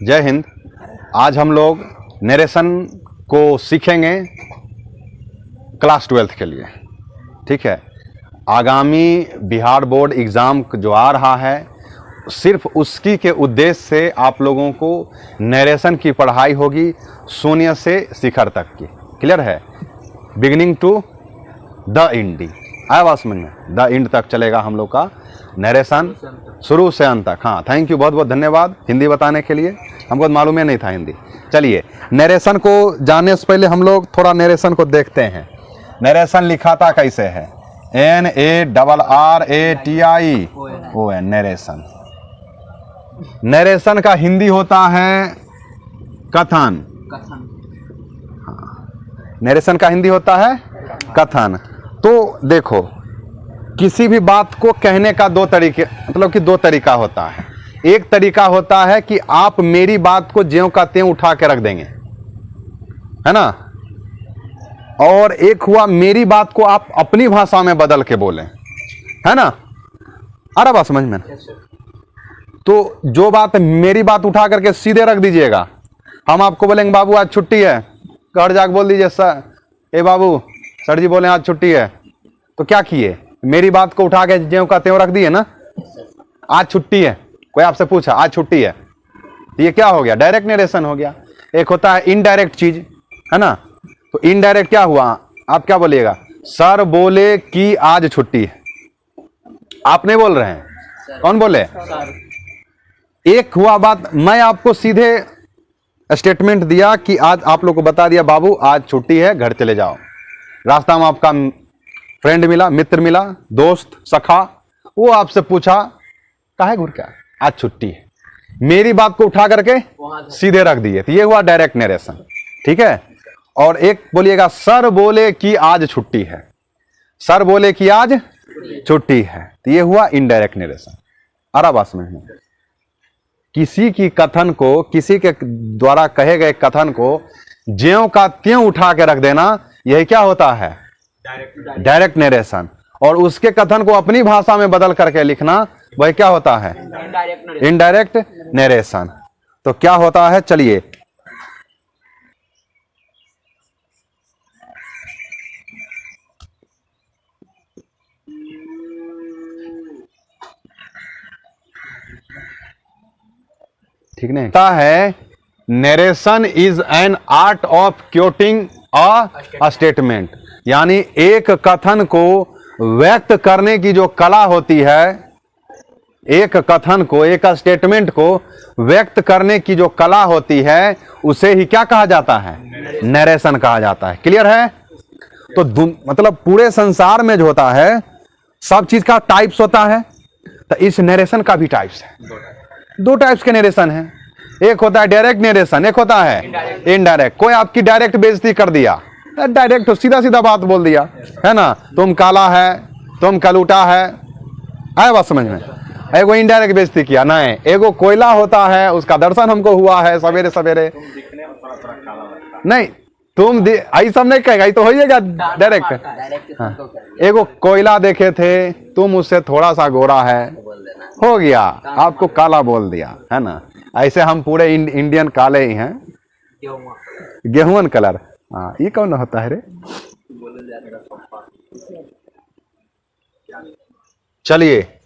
जय हिंद। आज हम लोग नरेशन को सीखेंगे क्लास 12th के लिए। ठीक है, आगामी बिहार बोर्ड एग्ज़ाम जो आ रहा है, सिर्फ उसकी के उद्देश्य से आप लोगों को नरेशन की पढ़ाई होगी, शून्य से शिखर तक की। क्लियर है? Beginning to the end. आया बात समझ में? द इंड तक चलेगा हम लोग का नरेशन, शुरू से अंत तक। हाँ, थैंक यू, बहुत बहुत धन्यवाद हिंदी बताने के लिए। हमको मालूम ही नहीं था हिंदी। चलिए, नरेशन को जानने से पहले हम लोग थोड़ा नरेशन को देखते हैं। नरेशन लिखाता कैसे है? NARRATION, narration. नरेशन का हिंदी होता है कथन। नरेशन का हिंदी होता है कथन। तो देखो, किसी भी बात को कहने का दो तरीके, मतलब कि दो तरीका होता है। एक तरीका होता है कि आप मेरी बात को ज्यों का त्यों उठा के रख देंगे, है ना। और एक हुआ मेरी बात को आप अपनी भाषा में बदल के बोलें, है ना। अरे बात समझ में? तो जो बात मेरी बात उठा करके सीधे रख दीजिएगा। हम आपको बोलेंगे बाबू आज छुट्टी है, घर जाके बोल दीजिए सर, ए बाबू सर जी बोले आज छुट्टी है। तो क्या किए? मेरी बात को उठा के ज्यों का त्यों रख दिए ना। आज छुट्टी है, कोई आपसे पूछा आज छुट्टी है, तो ये क्या हो गया? डायरेक्ट नरेशन हो गया। एक होता है इनडायरेक्ट चीज, है ना। तो इनडायरेक्ट क्या हुआ? आप क्या बोलिएगा? सर बोले कि आज छुट्टी है। आप नहीं बोल रहे हैं, कौन बोले? एक हुआ बात, मैं आपको सीधे स्टेटमेंट दिया कि आज आप लोग को बता दिया बाबू आज छुट्टी है, घर चले जाओ। रास्ता में आपका फ्रेंड मिला, मित्र मिला, दोस्त, सखा, वो आपसे पूछा काहे घूर क्या, आज छुट्टी है। मेरी बात को उठा करके सीधे रख दिए, तो ये हुआ डायरेक्ट नरेशन। ठीक है। और एक बोलिएगा सर बोले कि आज छुट्टी है। सर बोले कि आज छुट्टी है, तो ये हुआ इनडायरेक्ट नरेशन। अरे बात समझ में? किसी की कथन को, किसी के द्वारा कहे गए कथन को ज्यों का त्यों उठा के रख देना, यही क्या होता है? Direct narration. और उसके कथन को अपनी भाषा में बदल करके लिखना, वह क्या होता है? Indirect narration. तो क्या होता है, चलिए ठीक नहीं है। Narration is an art of quoting a statement, यानी एक कथन को व्यक्त करने की जो कला होती है, एक कथन को, एक स्टेटमेंट को व्यक्त करने की जो कला होती है, उसे ही क्या कहा जाता है? नरेशन कहा जाता है। क्लियर है? तो मतलब पूरे संसार में जो होता है, सब चीज का टाइप्स होता है, तो इस नरेशन का भी टाइप्स है। दो टाइप्स के नरेशन है। एक होता है डायरेक्ट नरेशन, एक होता है इनडायरेक्ट। कोई आपकी डायरेक्ट बेइज्जती कर दिया, डायरेक्ट तो सीधा सीधा बात बोल दिया, है ना, तुम काला है, तुम कलूटा है। आया बात समझ में? एगो इनडायरेक्ट बेइज्जती किया। नहीं, एगो कोयला होता है, उसका दर्शन हमको हुआ है सवेरे सवेरे। नहीं, तुम आई सब नहीं कहेगा, ये तो हो जाएगा डायरेक्ट। हाँ। एगो कोयला देखे थे, तुम उससे थोड़ा सा गोरा है, हो गया, आपको काला बोल दिया, है ना। ऐसे हम पूरे इंडियन काले ही हैं, गेहूं कलर। हाँ, ये कौन होता है रे? चलिए,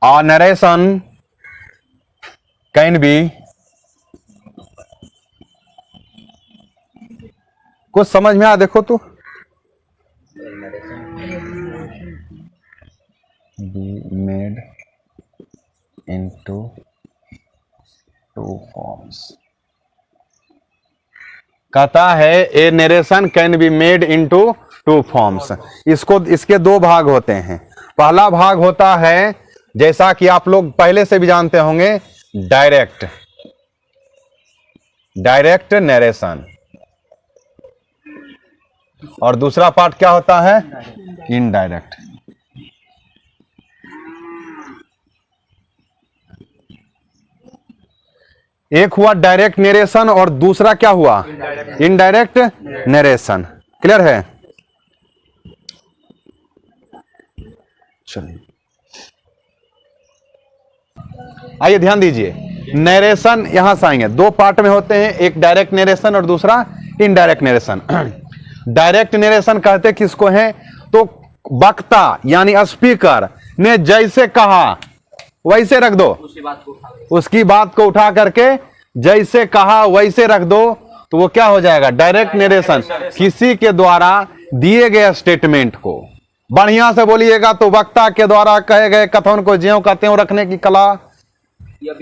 a narration can be, कुछ समझ में आ? देखो तो, be made into two forms। कहता है a narration can be made into two forms. इसको, इसके दो भाग होते हैं। पहला भाग होता है, जैसा कि आप लोग पहले से भी जानते होंगे, डायरेक्ट नरेशन। और दूसरा पार्ट क्या होता है? इनडायरेक्ट। एक हुआ डायरेक्ट नरेशन और दूसरा क्या हुआ? Indirect narration. क्लियर है? चलिए आइए ध्यान दीजिए, नरेशन यहां से आएंगे, दो पार्ट में होते हैं, एक डायरेक्ट नरेशन और दूसरा इनडायरेक्ट नरेशन। डायरेक्ट नरेशन कहते किसको है, तो वक्ता यानी स्पीकर ने जैसे कहा वैसे रख दो, उसकी बात को उठा करके जैसे कहा वैसे रख दो, तो वो क्या हो जाएगा, डायरेक्ट नरेशन। किसी के द्वारा दिए गए स्टेटमेंट को बढ़िया से बोलिएगा तो वक्ता के द्वारा कहे गए कथन को ज्यों का त्यों रखने की कला या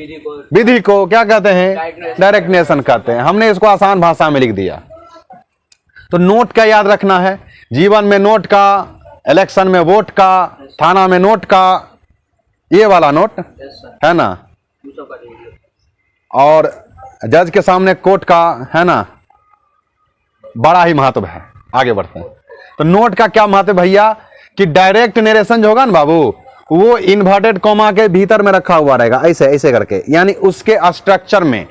विधि को क्या कहते हैं, डायरेक्ट नरेशन कहते हैं। हमने इसको आसान भाषा में लिख दिया। तो नोट का याद रखना है, जीवन में नोट का, इलेक्शन में वोट का, थाना में नोट का, ये वाला नोट है ना, और जज के सामने कोर्ट का है ना, बड़ा ही महत्व है। आगे बढ़ते हैं। तो नोट का क्या महत्व भैया, कि डायरेक्ट नरेशन जो होगा ना बाबू, वो इन्वर्टेड कॉमा के भीतर में रखा हुआ रहेगा, ऐसे ऐसे करके, यानी उसके स्ट्रक्चर में।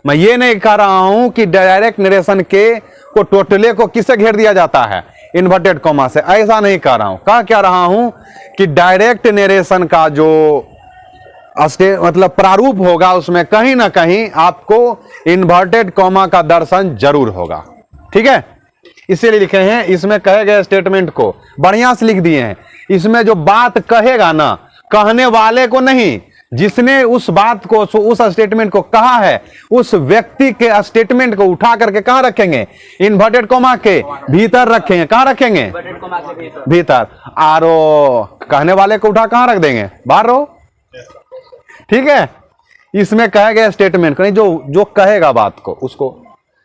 मैं ये नहीं कह रहा हूं कि डायरेक्ट नरेशन के को टोटले को किससे घेर दिया जाता है, इन्वर्टेड कॉमा से, ऐसा नहीं कह रहा हूं। क्या रहा हूं कि डायरेक्ट नरेशन का जो मतलब प्रारूप होगा, उसमें कहीं ना कहीं आपको इन्वर्टेड कॉमा का दर्शन जरूर होगा। ठीक है, इसीलिए लिखे हैं, इसमें कहे गए स्टेटमेंट को बढ़िया से लिख दिए हैं। इसमें जो बात कहेगा ना, कहने वाले को नहीं, जिसने उस बात को, उस स्टेटमेंट को कहा है, उस व्यक्ति के स्टेटमेंट को उठा करके कहां रखेंगे, इन्वर्टेड कॉमा के भीतर रखेंगे। कहां रखेंगे, भीतर। आरो कहने वाले को उठा कहां रख देंगे, बाहर रहो। ठीक है, इसमें कहे गए स्टेटमेंट को नहीं, जो कहेगा बात को, उसको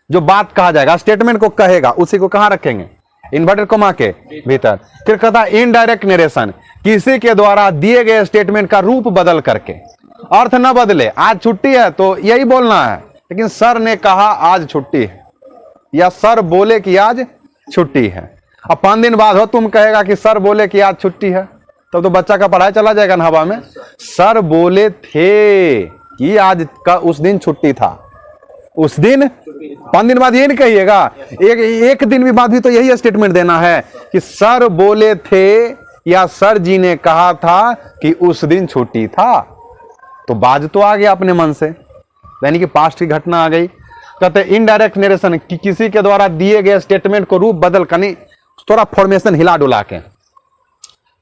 जो बात कहा जाएगा, स्टेटमेंट को कहेगा, उसी को कहां रखेंगे, इन्वर्टेड कॉमा के भीतर। फिर कहता है इनडायरेक्ट नरेशन, किसी के द्वारा दिए गए स्टेटमेंट का रूप बदल करके, अर्थ न बदले। आज छुट्टी है तो यही बोलना है, लेकिन सर ने कहा आज छुट्टी है, या सर बोले कि आज छुट्टी है। अब 5 दिन बाद हो तुम कहेगा कि सर बोले कि आज छुट्टी है, तब तो बच्चा का पढ़ाई चला जाएगा ना हवा में। सर बोले थे कि आज का उस दिन छुट्टी था, उस दिन 5 दिन बाद ये नहीं कहिएगा, एक दिन भी बाद भी तो यही स्टेटमेंट देना है कि सर बोले थे या सर जी ने कहा था कि उस दिन छुट्टी था। तो बाज तो आ गया अपने मन से, यानी कि पास्ट की घटना आ गई। कहते इनडायरेक्ट नरेशन, कि किसी के द्वारा दिए गए स्टेटमेंट को रूप बदल कर, थोड़ा फॉर्मेशन हिला डुला के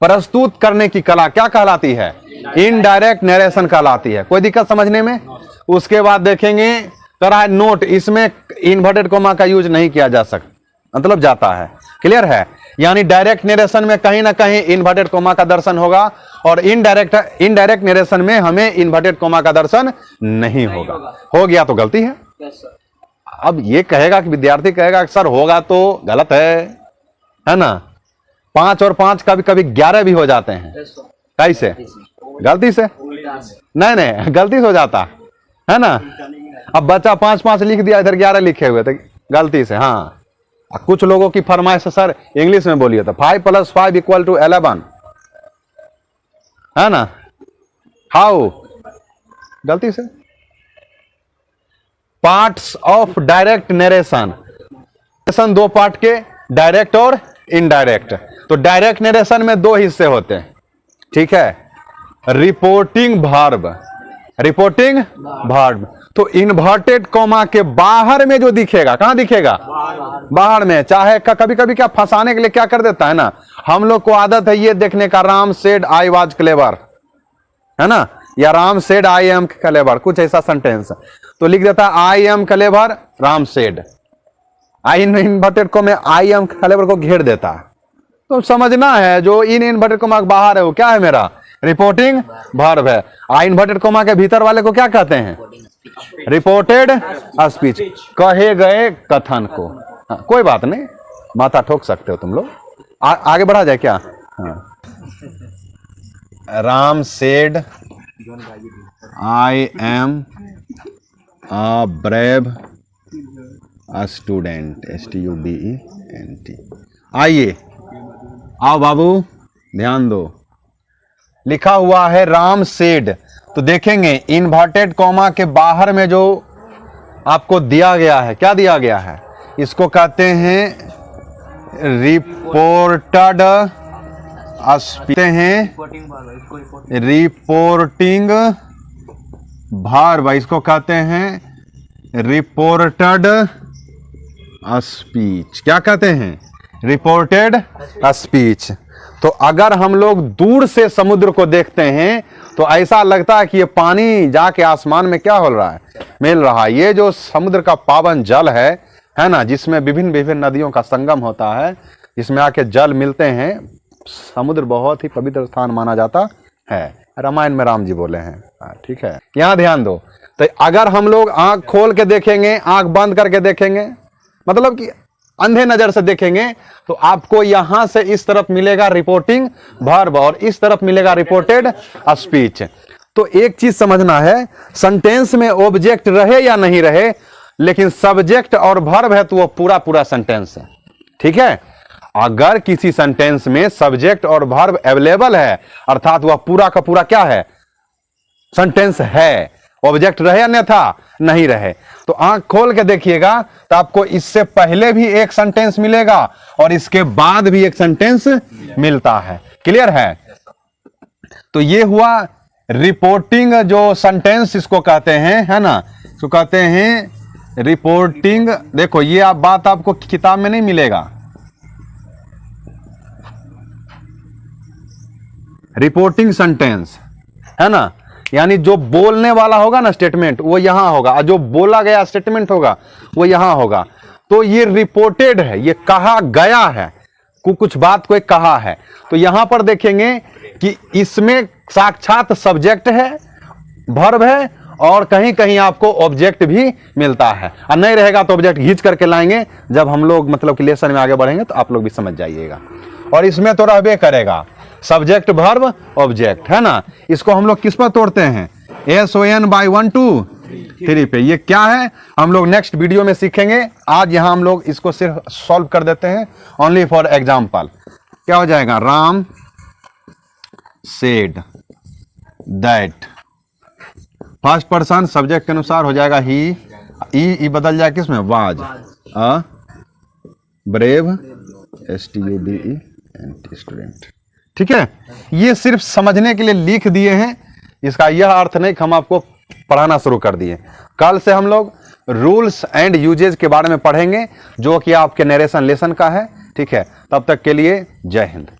प्रस्तुत करने की कला क्या कहलाती है, इनडायरेक्ट नरेशन कहलाती है। कोई दिक्कत समझने में। उसके बाद देखेंगे करा है नोट, इसमें इन्वर्टेड कॉमा का यूज नहीं किया जा सकता, मतलब जाता है। क्लियर है, यानी डायरेक्ट नरेशन में कहीं ना कहीं इन्वर्टेड कॉमा का दर्शन होगा, और इनडायरेक्ट नरेशन में हमें इन्वर्टेड कॉमा का दर्शन नहीं होगा। हो गया तो गलती है। अब ये कहेगा कि विद्यार्थी कहेगा कि सर होगा तो गलत है ना। 5 और 5 कभी कभी 11 भी हो जाते हैं। कैसे, गलती से नहीं गलती से हो जाता है ना। अब बच्चा 5-5 लिख दिया, इधर 11 लिखे हुए थे गलती से। हाँ, कुछ लोगों की फरमाइश है सर इंग्लिश में बोलिए, तो 5 + 5 = 11 है ना। हाउ, गलती से। पार्ट्स ऑफ डायरेक्ट नरेशन, दो पार्ट के, डायरेक्ट और इनडायरेक्ट। तो डायरेक्ट नरेशन में 2 हिस्से होते हैं। ठीक है, रिपोर्टिंग वर्ब। तो इन्वर्टेड कॉमा के बाहर में जो दिखेगा, कहां दिखेगा, बाहर में। चाहे कभी कभी क्या फंसाने के लिए क्या कर देता है ना, हम लोग को आदत है ये देखने का, Ram said I was clever, है ना, या Ram said I am clever, कुछ ऐसा सेंटेंस तो लिख देता है I am clever, Ram said. I inverted comma में आई एम क्लेवर को घेर देता है। तो समझना है जो इन इन्वर्टेड कॉमा के बाहर है वो क्या है, मेरा रिपोर्टिंग वर्ब है। आई इन्वर्टेड कॉमा के भीतर वाले को क्या कहते हैं, रिपोर्टेड स्पीच, कहे गए कथन को। हाँ, कोई बात नहीं, माथा ठोक सकते हो तुम लोग। आगे बढ़ा जाए क्या। हाँ, Ram said I am a brave student, STUDENT। आइए आओ बाबू, ध्यान दो, लिखा हुआ है राम सेड। तो देखेंगे इन्वर्टेड कॉमा के बाहर में जो आपको दिया गया है, क्या दिया गया है, इसको कहते हैं रिपोर्टेड हैं रिपोर्टिंग वर्ब, इसको कहते हैं रिपोर्टेड स्पीच। क्या कहते हैं? Reported speech. तो अगर हम लोग दूर से समुद्र को देखते हैं तो ऐसा लगता है कि ये पानी जाके आसमान में क्या हो रहा है, मिल रहा है। ये जो समुद्र का पावन जल है ना, जिसमें विभिन्न विभिन्न नदियों का संगम होता है, इसमें आके जल मिलते हैं। समुद्र बहुत ही पवित्र स्थान माना जाता है, रामायण में राम जी बोले हैं। ठीक है, यहाँ ध्यान दो। तो अगर हम लोग आंख खोल के देखेंगे, आंख बंद करके देखेंगे, मतलब कि अंधे नजर से देखेंगे, तो आपको यहां से इस तरफ मिलेगा रिपोर्टिंग वर्ब और इस तरफ मिलेगा रिपोर्टेड स्पीच। तो एक चीज समझना है, सेंटेंस में ऑब्जेक्ट रहे या नहीं रहे, लेकिन सब्जेक्ट और वर्ब है तो वो पूरा पूरा सेंटेंस है। ठीक है, अगर किसी सेंटेंस में सब्जेक्ट और वर्ब अवेलेबल है, अर्थात वह पूरा का पूरा क्या है, सेंटेंस है, ऑब्जेक्ट रहे अन्यथा नहीं रहे। तो आंख खोल के देखिएगा तो आपको इससे पहले भी एक सेंटेंस मिलेगा और इसके बाद भी एक सेंटेंस मिलता है। क्लियर है? तो ये हुआ रिपोर्टिंग जो सेंटेंस इसको कहते हैं, है ना, इसको कहते हैं रिपोर्टिंग। देखो ये आप बात आपको किताब में नहीं मिलेगा। रिपोर्टिंग सेंटेंस है ना, यानी जो बोलने वाला होगा ना स्टेटमेंट, वो यहां होगा, और जो बोला गया स्टेटमेंट होगा वो यहां होगा। तो ये रिपोर्टेड है, ये कहा गया है, कुछ बात को कहा है। तो यहां पर देखेंगे कि इसमें साक्षात सब्जेक्ट है, वर्ब है, और कहीं कहीं आपको ऑब्जेक्ट भी मिलता है। और नहीं रहेगा तो ऑब्जेक्ट घींच करके लाएंगे, जब हम लोग मतलब कि लेसन में आगे बढ़ेंगे तो आप लोग भी समझ जाइएगा। और इसमें तो रहबे करेगा सब्जेक्ट वर्ब ऑब्जेक्ट, है ना। इसको हम लोग किस पर तोड़ते हैं? SON by 1 2 3 पे। ये क्या है हम लोग नेक्स्ट वीडियो में सीखेंगे। आज यहां हम लोग इसको सिर्फ सॉल्व कर देते हैं, ओनली फॉर एग्जाम्पल। क्या हो जाएगा? Ram said that, first person subject के अनुसार हो जाएगा ही, ई बदल जाए किसमें? Was a brave STUDE student. ठीक है, ये सिर्फ समझने के लिए लिख दिए हैं, इसका यह अर्थ नहीं कि हम आपको पढ़ाना शुरू कर दिए। कल से हम लोग रूल्स एंड यूजेज के बारे में पढ़ेंगे, जो कि आपके नरेशन लेसन का है। ठीक है, तब तक के लिए जय हिंद।